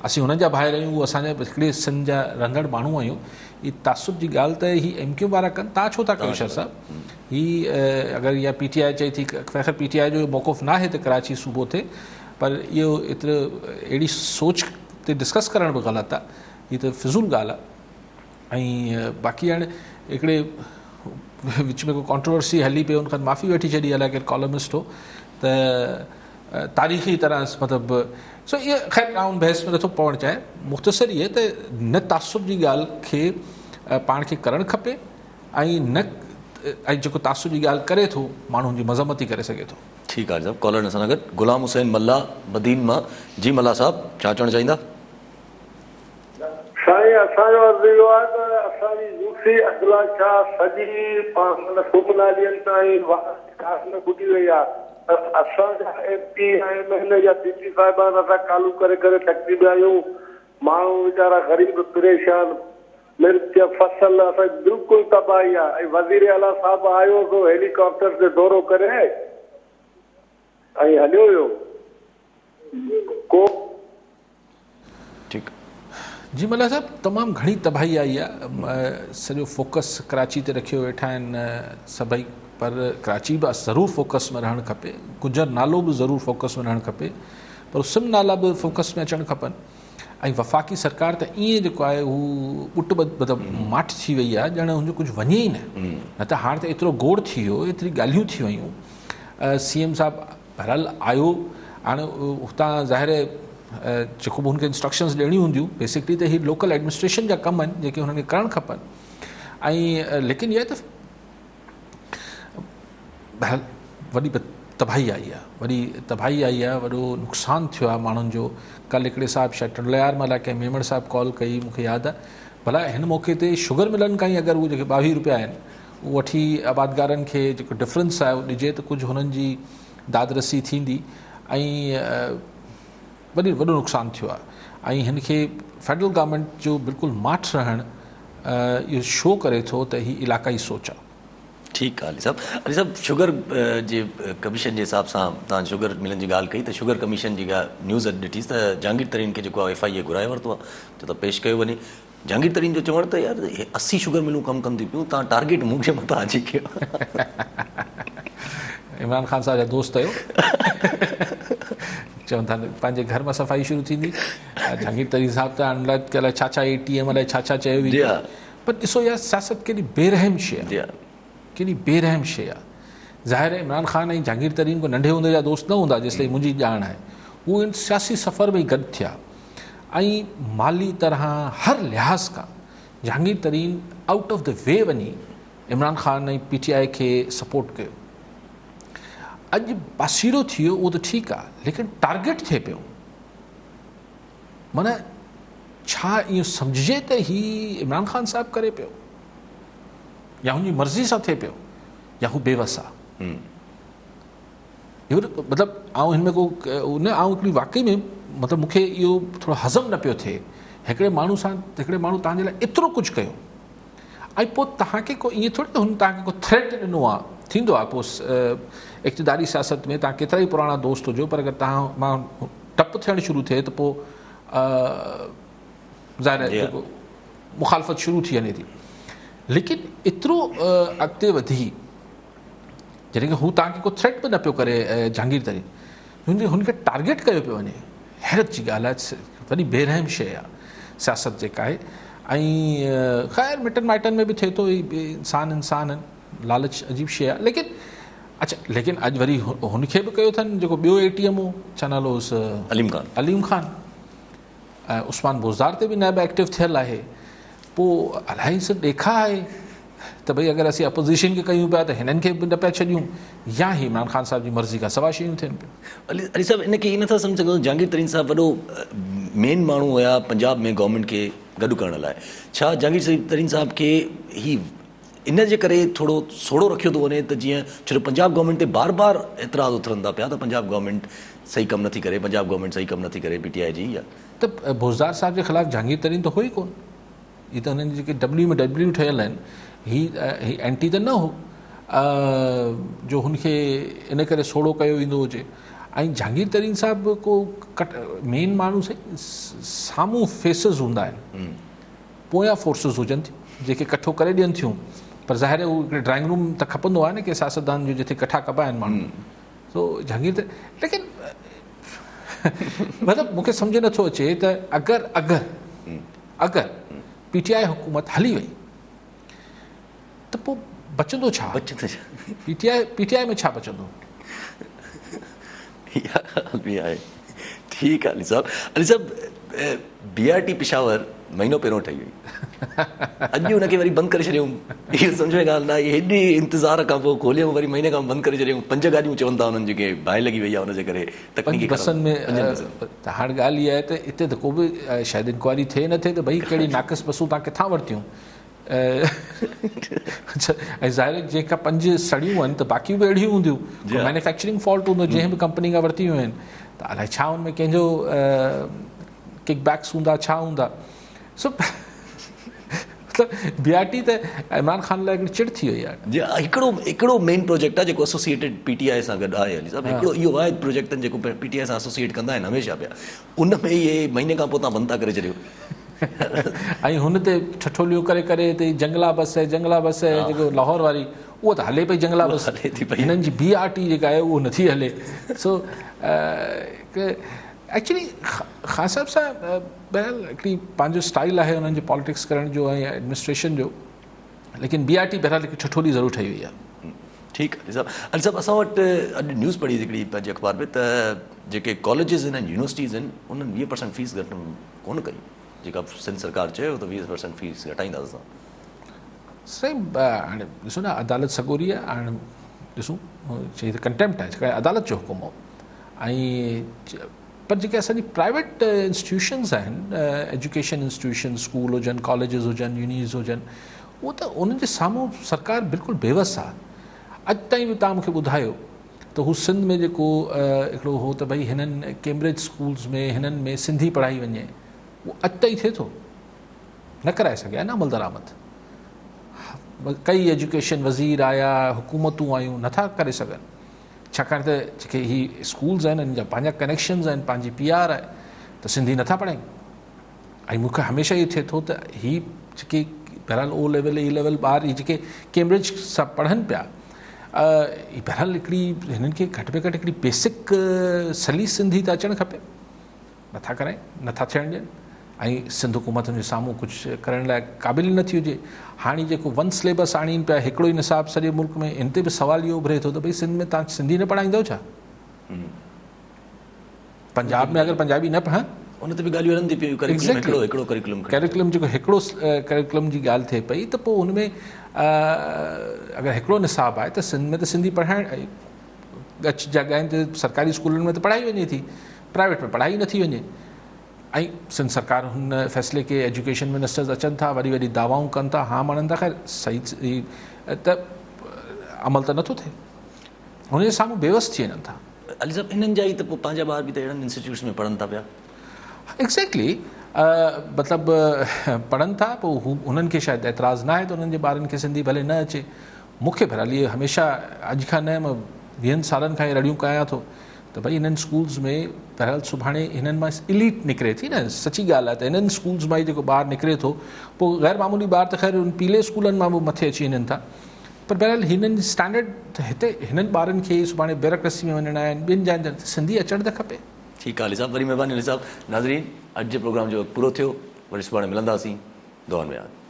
असीं हुननि जा ॿाहिरि आहियूं, उहे असांजा हिकिड़े सिंध जा रहंदड़ माण्हू आहियूं। ही तासुब जी ॻाल्हि त ही MKM वारा कनि, तव्हां छो था कयो शहर साहिबु? ही अगरि इहा PTI चई थी, ख़ैर PTI जो मौक़ुफ़ न आहे त कराची सूबो थिए, पर इहो एतिरो अहिड़ी सोच ते डिस्कस करण बि ग़लति आहे, हीअ त फिज़ूल ॻाल्हि आहे। ऐं बाक़ी हाणे हिकिड़े विच में को कॉन्ट्रोवर्सी हली पई, उनखां माफ़ी वठी छॾी, अलाए केरु कॉलमिस्ट हो त तारीख़ी तरह मतिलबु। सो इहा ख़ैर आउं बहस में नथो पवणु चाहे, मुख़्तसर इहे त न तासुब जी ॻाल्हि खे पाण खे करणु खपे ऐं न ऐं जेको तासुब जी ॻाल्हि करे थो माण्हुनि जी मज़म्मती करे सघे थो। ठीकु आहे साहब। कॉलर सां गॾु गुलाम हुसैन मल्ला बदीन मां जी, मल्ला साहब छा चवणु चाहींदा? साईं असांजो अर्ज़ु इहो आहे त असांजी यूसी अदला छा सॼी सुमनालियनि ताईं में ॿुधी वई आहे त असांजा MP ऐं MLA जा DP साहिबान असां चालू करे करे थकिजी पिया आहियूं, माण्हू वीचारा ग़रीब परेशान, मिर्च फसल असांजी बिल्कुलु तबाही आहे। ऐं वज़ीर आला साहिबु आयो तो हेलीकॉप्टर ते दौरो करे ऐं हलियो वियो को। ठीकु जी मल्ला साहब, तमामु घणी तबाही आई आहे, सॼो फोकस कराची ते रखियो वेठा आहिनि सभई, पर कराची बि ज़रूरु फोकस में रहणु खपे, गुजर नालो बि ज़रूरु फोकस में रहणु खपे, पर सिम नाला बि फोकस में अचणु खपनि। ऐं वफ़ाक़ी सरकार त ईअं जेको आहे हू पुट मतिलबु माठ थी वई आहे, ॼण हुनजो कुझु वञे ई न त हाणे त एतिरो गोड़ थी वियो, एतिरी ॻाल्हियूं थी वयूं। CM साहिबु बहरहाल आयो, हाणे हुतां ज़ाहिर जेको बि हुनखे इंस्ट्रक्शन्स ॾियणियूं हूंदियूं, बेसिकली त ही लोकल एडमिनिस्ट्रेशन जा कम आहिनि जेके हुननि खे करणु खपनि। ऐं लेकिन इहा त बहरहाल वॾी तबाही आई आहे, वॾी तबाही आई आहे, वॾो नुक़सानु थियो आहे माण्हुनि जो। कल्ह हिकिड़े साहिबु शायदि टंडलियार महिल कंहिं मेमण साहिबु कॉल कई, मूंखे यादि आहे, भला हिन मौक़े ते शुगर मिलनि खां ई अगरि उहे जेके 22 रुपया आहिनि उहो वठी आबादगारनि खे जेको डिफरेंस आहे उहो ॾिजे त कुझु हुननि जी दादरसी थींदी। ऐं वॾो नुक़सानु थियो आहे। ऐं हिन खे फेडरल गवर्नमेंट जो बिल्कुलु माठि रहणु इहो शो करे थो त हीअ इलाक़ाई सोच आहे। ठीकु आहे अली साहब शुगर जे कमीशन जे हिसाब सां तव्हां शुगर मिलनि जी ॻाल्हि कई त शुगर कमीशन जी न्यूज़ अॼु ॾिठीसि त जहांगीर तरीन खे जेको आहे FIA घुराए वरितो आहे, छो त पेश कयो वञे। जहांगीर तरीन जो चवणु त यार 80 शुगर मिलूं कमु कनि थियूं पियूं, तव्हां टारगेट मूंखे मथां अची कयो। इमरान ख़ान साहब जा दोस्त आहियो, चवनि था पंहिंजे घर मां सफ़ाई शुरू थींदी। जहांगीर तरीन साहब त अलाए कल्ह छा ATM अलाए छा चयो हुई, पर ॾिसो यार सियासत केॾी बेरहम शइ आहे, केॾी बेरहम शइ आहे। ज़ाहिर आहे इमरान ख़ान ऐं जहांगीर तरीन को नंढे हूंदे जा दोस्त न हूंदा जेसिताईं मुंहिंजी ॼाण आहे। उहे सियासी सफ़र में गॾु थिया ऐं माली तरह हर लिहाज़ खां जहांगीर तरीन आउट ऑफ द वे वञी इमरान ख़ान ऐं PTI खे सपोर्ट कयो। अॼु पासीरो थियो उहो त ठीकु आहे, लेकिन टारगेट थिए पियो। माना छा इहो सम्झिजे त ही इमरान ख़ान साहिबु करे पियो, या हुनजी मर्ज़ी सां थिए पियो, या हू बेवस आहे। इहो मतिलबु हिन में को न हिकिड़ी वाकई में मतिलबु मूंखे इहो थोरो हज़म न पियो थिए। हिकिड़े माण्हू तव्हांजे लाइ एतिरो कुझु कयो ऐं पोइ तव्हांखे को ईअं थोरी त हुन तव्हांखे को थ्रेट ॾिनो आहे। थींदो आहे पोइ इक़्तिदारी सियासत में तव्हां केतिरा ई पुराणा दोस्त हुजो, पर अगरि मां टप थियणु शुरू थिए त पोइ ज़ाहिर आहे जेको मुखालफ़त शुरू थी वञे थी। लेकिन एतिरो अॻिते वधी जॾहिं की हू तव्हांखे को थ्रेट बि न पियो करे जहांगीर तरीन, हुनखे टारगेट कयो पियो वञे। हैरत जी ॻाल्हि आहे, वॾी बेरहम शइ आहे सियासत जेका आहे। ऐं ख़ैर मिटनि माइटनि में बि थिए थो, इंसान आहिनि, लालच अजीब शइ आहे। लेकिन अॼु वरी हुनखे बि कयो अथनि जेको ॿियो ATM हो, छा नालो हुउसि, अलीम ख़ान। उस्मान बोज़दार ते बि नायब एक्टिव थियल आहे। पोइ अलाए सभु ॾेखा आहे त भई अगरि असीं अपोज़िशन खे कयूं पिया त हिननि खे बि न पिया छॾियूं, या ही इमरान ख़ान साहिब जी मर्ज़ी खां सवा शयूं थियनि पियूं। अली साहब इनखे ईअं नथा सम्झ सघूं, जहांगीर तरीन साहब वॾो मेन माण्हू हुया पंजाब में गवर्नमेंट खे गॾु करण लाइ। छा जहांगीर तरीन साहब खे ही इन जे करे थोरो सोड़ो रखियो थो वञे त जीअं छो पंजाब गवर्नमेंट ते बार बार एतिराज़ उथरनि था पिया त पंजाब गवर्नमेंट सही कमु नथी करे, पंजाब गवर्नमेंट सही कमु नथी करे PTI जी? या त बोज़दार साहब जे ख़िलाफ़ु जहांगीर तरीन त हो ई कोन। हीअ त हुननि जेके W ठहियल आहिनि, ही एंटी त न हो जो हुनखे इन करे सोड़ो कयो वेंदो हुजे। ऐं जहांगीर तरीन साहब को मेन माण्हू साम्हूं फेसिस हूंदा आहिनि, पोयां फोर्सिस हुजनि थियूं जेके कठो करे ॾियनि थियूं, पर ज़ाहिर आहे उहो हिकिड़े ड्राइंग रूम त खपंदो आहे न की सियासतदान जो जिथे कठा कबा आहिनि माण्हू। सो जहांगीर लेकिन मतिलबु मूंखे सम्झ नथो अचे त अगरि PTI हुकूमत हली वई त पोइ बचंदो छा? PTI में छा बचंदो? ठीकु आहे अली साहब BRT पिशावर महीनो पहिरियों ठही हुई, अॼु हुनखे वरी बंदि करे छॾियऊं। इहो सम्झ में ॻाल्हि न आई, हेॾी इंतज़ार खां पोइ खोलियऊं, वरी महीने खां बंदि करे छॾियऊं। 5 गाॾियूं चवनि था हुननि जेके बाहि लॻी वई आहे हुनजे करे तकनीकी बसनि में। त हाणे ॻाल्हि इहा आहे त हिते त को बि शायदि इंक्वायरी थिए न थिए त भई कहिड़ी नाक़िस बसूं तव्हां किथां वरितियूं। ऐं ज़ाहिर जंहिंखां 5 सड़ियूं आहिनि त बाक़ियूं बि अहिड़ियूं हूंदियूं, मैन्युफैक्चरिंग फॉल्ट हूंदो जंहिं बि कंपनी खां वरितियूं आहिनि, त अलाए छा हुन में कंहिंजो किकबैक्स हूंदा, छा हूंदा। सो BRT त इमरान ख़ान लाइ हिकिड़ी चिड़ थी वई आहे। हिकिड़ो मेन प्रोजेक्ट आहे जेको एसोसिएटेड PTI सां गॾु आहे अली साहब, हिकिड़ो इहो वाहिद प्रोजेक्ट आहिनि जेको PTI सां एसोसिएट कंदा आहिनि हमेशह पिया, उन में इहे महीने खां पोइ तव्हां बंदि था करे छॾियो। ऐं हुन ते ठठोलियूं करे हिते जंगला बस आहे जेको लाहौर वारी, उहा त हले पई जंगला बस, हिननि जी BRT जेका आहे उहो नथी हले। सो एक्चुअली ख़ान साहिब सां बहरहाल हिकिड़ी पंहिंजो स्टाइल आहे हुननि जो पॉलिटिक्स करण जो ऐं एडमिनिस्ट्रेशन जो, लेकिन BRT बहरहाल हिकिड़ी ठठोली ज़रूरु ठही वई आहे। ठीकु आहे अली साहब असां वटि अॼु न्यूज़ पढ़ी हिकिड़ी पंहिंजे अख़बार में त जेके कॉलेजिस आहिनि ऐं यूनिवर्सिटीज़ आहिनि उन्हनि 20% फीस घटि कोन कई, जेका सिंध सरकार चयो त 20% फीस घटाईंदासीं असां। सही हाणे ॾिसो न, अदालत सगोरी आहे, हाणे ॾिसूं चई त कंटेम्प्ट आहे, जेका अदालत जो हुकुम हो। ऐं पर जेके असांजी प्राइवेट इंस्टीट्यूशन्स आहिनि, एजुकेशन इंस्टीट्यूशन, स्कूल हुजनि, कॉलेजिस हुजनि, यूनिस हुजनि, उहो त उन्हनि जे साम्हूं सरकार बिल्कुलु बेवस आहे। अॼु ताईं बि तव्हां मूंखे ॿुधायो त हू सिंध में जेको हिकिड़ो हो त भई हिननि कैम्ब्रिज स्कूल्स में हिननि में सिंधी पढ़ाई वञे, उहो अॼु ताईं थिए थो, न कराए सघिया न अमल दरामद। कई एजुकेशन वज़ीर आया, हुकूमतूं आयूं, नथा करे सघनि, छाकाणि त जेके ही स्कूल्स आहिनि हिन जा पंहिंजा कनेक्शन्स आहिनि, पंहिंजी PR आहे, त सिंधी नथा पढ़ाइनि। ऐं मूंखे हमेशह इहो थिए थो त ही जेके बहरहाल O लेवल E लेवल ॿार जेके कैम्ब्रिज सां पढ़नि पिया, बहरहाल हिकिड़ी हिननि खे घटि में घटि हिकिड़ी बेसिक सलीस सिंधी त अचणु खपे, नथा कराइनि, नथा थियणु ॾियनि। ऐं सिंध हुकूमतुनि जे साम्हूं कुझु करण लाइ क़ाबिल नथी हुजे। हाणे जेको वन सिलेबस आणीनि पिया, हिकिड़ो ई निसाब सॼे मुल्क में, इन ते बि सुवाल इहो उभिरे थो त भई सिंध में तव्हां सिंधी न पढ़ाईंदव छा? पंजाब में अगरि पंजाबी न पढ़नि, उन ते बि ॻाल्हियूं हलनि थी पियूं, हिकिड़ो करिकुलम जेको हिकिड़ो करिकुलम जी ॻाल्हि थिए पई, त पोइ हुनमें अगरि हिकिड़ो निसाब आहे त सिंध में त सिंधी पढ़ाइण, ॻच जॻहियुनि ते सरकारी स्कूलनि में त पढ़ाई वञे थी, प्राइवेट में पढ़ाई नथी वञे। ऐं सिंध सरकार हुन फ़ैसिले खे, एजुकेशन मिनिस्टर्स अचनि था, वरी वरी दावाऊं कनि था, हा मञनि था, ख़ैर सही त अमल त नथो थिए, हुनजे साम्हूं बेवस थी वञनि था। अली साहब, हिननि जा ई त पोइ पंहिंजा ॿार बि त अहिड़नि इंस्टीट्यूट्स में पढ़नि था पिया। एक्ज़ैक्टली, मतिलबु पढ़नि था, पोइ हू हुननि खे शायदि एतिराज़ु न आहे त उन्हनि जे ॿारनि खे सिंधी भले न अचे। मूंखे बहरहाल इहे हमेशह, अॼु खां न, मां 20 सालनि खां इहे रड़ियूं कयां थो त भई हिननि स्कूल्स में बहरहाल सुभाणे हिननि मां इलीट निकिरे थी न, सची ॻाल्हि आहे त हिननि स्कूल्स मां ई जेको ॿारु निकिरे थो, पोइ ग़ैर मामूली ॿार त ख़ैर उन पीले स्कूलनि मां बि मथे अची वञनि था, पर बहरहाल हिननि स्टैंडर्ड हिते हिननि ॿारनि खे सुभाणे ब्यूरोक्रेसी में वञणा आहिनि, ॿिनि जाइनि सिंधी अचणु त खपे। ठीकु आहे अली साहब, वरी महिरबानी अली साहब। नाज़रीन, अॼु जे प्रोग्राम जो वक़्तु पूरो थियो, वरी सुभाणे मिलंदासीं। दुआनि में यादि।